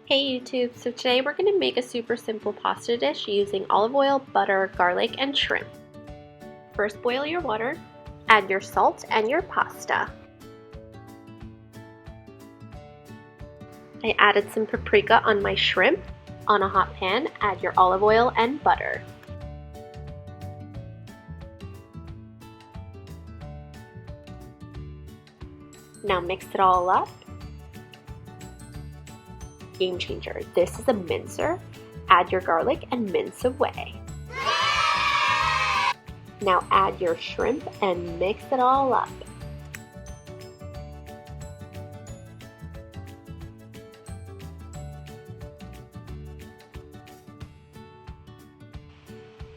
Hey YouTube, so today we're going to make a super simple pasta dish using olive oil, butter, garlic, and shrimp. First boil your water, add your salt and your pasta. I added some paprika on my shrimp. On a hot pan, add your olive oil and butter. Now mix it all up. Game changer. This is a mincer. Add your garlic and mince away. Now add your shrimp and mix it all up.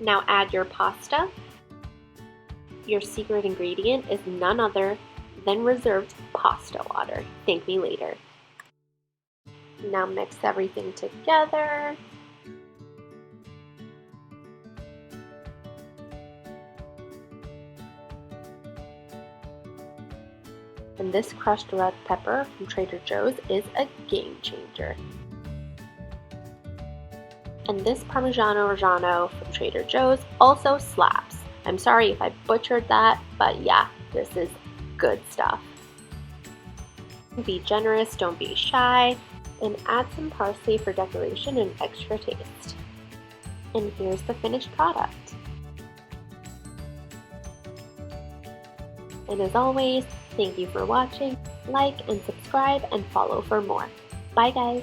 Now add your pasta. Your secret ingredient is none other than reserved pasta water. Thank me later. Now mix everything together. And this crushed red pepper from Trader Joe's is a game changer. And this parmigiano reggiano from Trader Joe's also slaps. I'm sorry if I butchered that, but yeah, this is good stuff. Be generous, don't be shy, and add some parsley for decoration and extra taste. And here's the finished product. And as always, thank you for watching. Like and subscribe and follow for more. Bye guys!